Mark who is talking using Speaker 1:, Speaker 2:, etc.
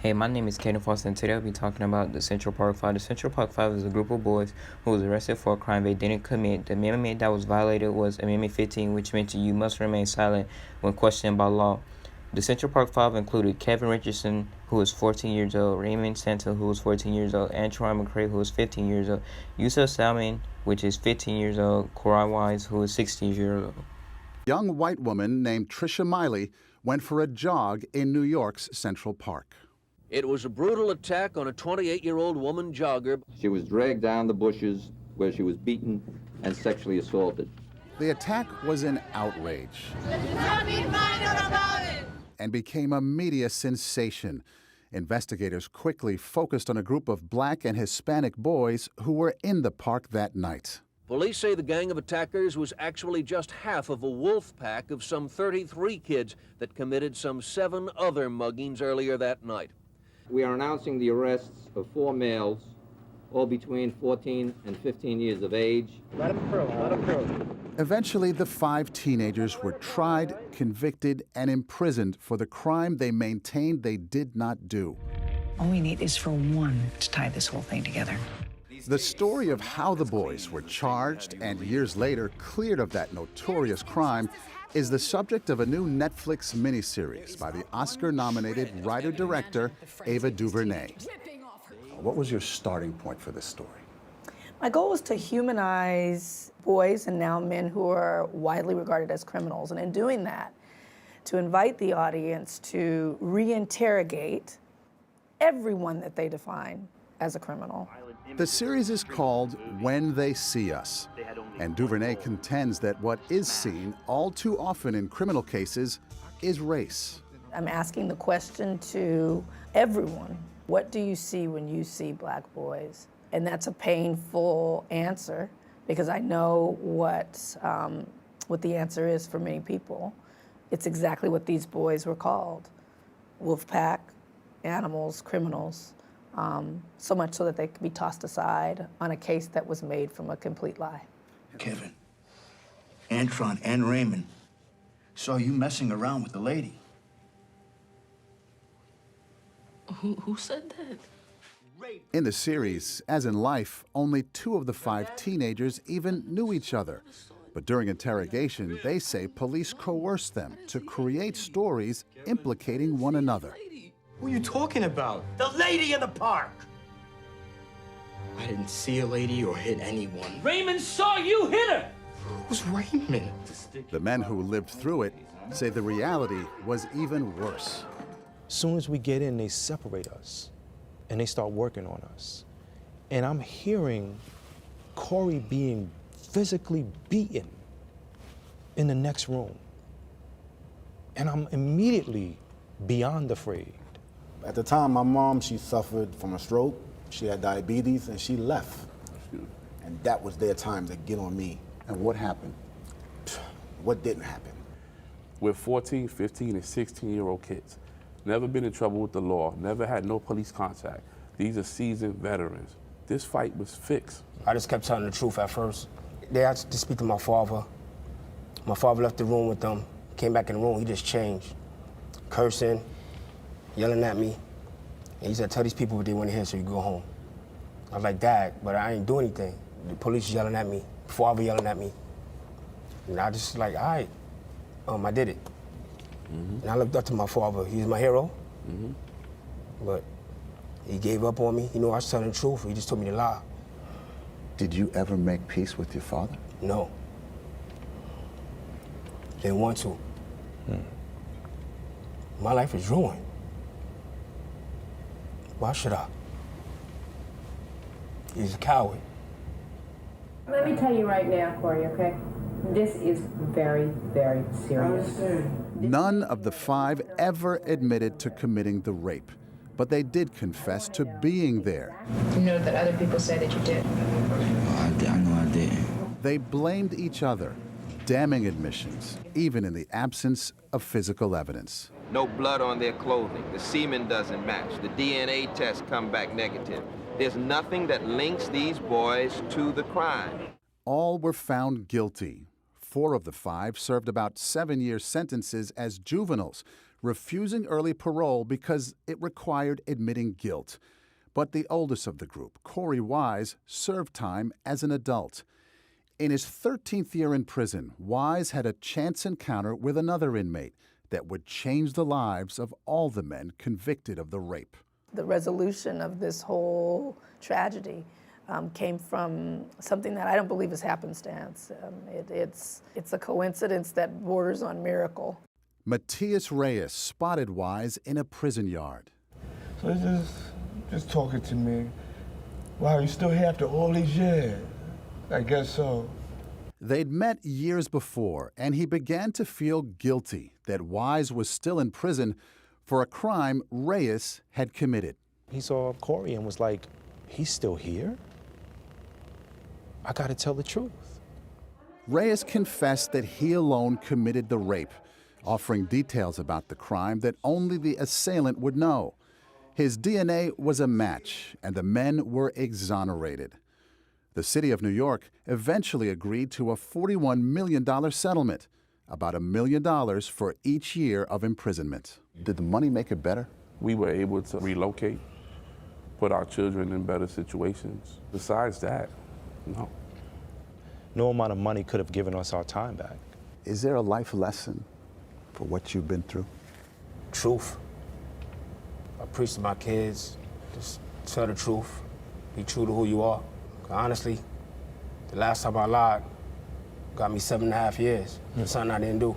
Speaker 1: Hey, my name is Caden Foster, and today I'll be talking about the Central Park Five. The Central Park Five is a group of boys who was arrested for a crime they didn't commit. The amendment that was violated was Amendment 15, which meant you must remain silent when questioned by law. The Central Park Five included Kevin Richardson, who was 14 years old, Raymond Santos, who was 14 years old, Antron McCray, who was 15 years old, Yusuf Salman, which is 15 years old, Corey Wise, who is 16 years old.
Speaker 2: A young white woman named Trisha Miley went for a jog in New York's Central Park.
Speaker 3: It was a brutal attack on a 28-year-old woman jogger.
Speaker 4: She was dragged down the bushes where she was beaten and sexually assaulted.
Speaker 2: The attack was an outrage and became a media sensation. Investigators quickly focused on a group of black and Hispanic boys who were in the park that night.
Speaker 3: Police say the gang of attackers was actually just half of a wolf pack of some 33 kids that committed some 7 other muggings earlier that night.
Speaker 4: We are announcing the arrests of 4 males, all between 14 and 15 years of age.
Speaker 5: Let him curl.
Speaker 2: Eventually, the 5 teenagers were tried, convicted, and imprisoned for the crime they maintained they did not do.
Speaker 6: All we need is for one to tie this whole thing together.
Speaker 2: The story of how the boys were charged and years later cleared of that notorious crime is the subject of a new Netflix miniseries by the Oscar-nominated writer-director Ava DuVernay. What was your starting point for this story?
Speaker 7: My goal was to humanize boys and now men who are widely regarded as criminals, and in doing that, to invite the audience to reinterrogate everyone that they define as a criminal.
Speaker 2: The series is called When They See Us, and DuVernay contends that what is seen all too often in criminal cases is race.
Speaker 7: I'm asking the question to everyone, what do you see when you see black boys? And that's a painful answer because I know what the answer is for many people. It's exactly what these boys were called, wolf pack, animals, criminals. So much so that they could be tossed aside on a case that was made from a complete lie.
Speaker 8: Kevin, Antron, and Raymond saw you messing around with the lady.
Speaker 9: Who said that?
Speaker 2: In the series, as in life, only 2 of the 5 teenagers even knew each other. But during interrogation, they say police coerced them to create stories implicating one another.
Speaker 10: Who are you talking about?
Speaker 5: The lady in the park.
Speaker 10: I didn't see a lady or hit anyone.
Speaker 5: Raymond saw you hit her.
Speaker 10: Who's Raymond?
Speaker 2: The men who lived through it say the reality was even worse.
Speaker 11: As soon as we get in, they separate us, and they start working on us. And I'm hearing Corey being physically beaten in the next room. And I'm immediately beyond afraid.
Speaker 12: At the time, my mom, she suffered from a stroke. She had diabetes, and she left. And that was their time to get on me.
Speaker 2: And what happened?
Speaker 12: What didn't happen?
Speaker 13: We're 14, 15, and 16-year-old kids. Never been in trouble with the law, never had no police contact. These are seasoned veterans. This fight was fixed.
Speaker 10: I just kept telling the truth at first. They asked to speak to my father. My father left the room with them, came back in the room, he just changed. Cursing, yelling at me. And he said, tell these people what they want to hear so you go home. I was like, Dad, but I ain't do anything. The police yelling at me, father yelling at me. And I just like, all right, I did it. And I looked up to my father. He was my hero. But he gave up on me. You know, I was telling the truth. He just told me to lie.
Speaker 2: Did you ever make peace with your father?
Speaker 10: No. Didn't want to. My life is ruined. Why should I? He's a coward.
Speaker 14: Let me tell you right now, Corey, okay? This is very, very serious.
Speaker 2: None of the 5 ever admitted to committing the rape, but they did confess to being there.
Speaker 14: You know that other people say that you did.
Speaker 8: I know I didn't.
Speaker 2: They blamed each other, damning admissions, even in the absence of physical evidence.
Speaker 4: No blood on their clothing. The semen doesn't match. The DNA tests come back negative. There's nothing that links these boys to the crime.
Speaker 2: All were found guilty. 4 of the 5 served about 7-year sentences as juveniles, refusing early parole because it required admitting guilt. But the oldest of the group, Korey Wise, served time as an adult. In his 13th year in prison, Wise had a chance encounter with another inmate that would change the lives of all the men convicted of the rape.
Speaker 7: The resolution of this whole tragedy came from something that I don't believe is happenstance. It's a coincidence that borders on miracle.
Speaker 2: Matias Reyes spotted Wise in a prison yard.
Speaker 15: So he's just talking to me. Wow, you still here after all these years? I guess so.
Speaker 2: They'd met years before, and he began to feel guilty that Wise was still in prison for a crime Reyes had committed.
Speaker 11: He saw Korey and was like, he's still here? I gotta tell the truth.
Speaker 2: Reyes confessed that he alone committed the rape, offering details about the crime that only the assailant would know. His DNA was a match, and the men were exonerated. The city of New York eventually agreed to a $41 million settlement, about $1 million for each year of imprisonment.
Speaker 16: Did the money make it better?
Speaker 13: We were able to relocate, put our children in better situations. Besides that, no.
Speaker 11: No amount of money could have given us our time back.
Speaker 16: Is there a life lesson for what you've been through?
Speaker 10: Truth. I preach to my kids, just tell the truth, be true to who you are. Honestly, the last time I lied got me 7.5 years for something I didn't do.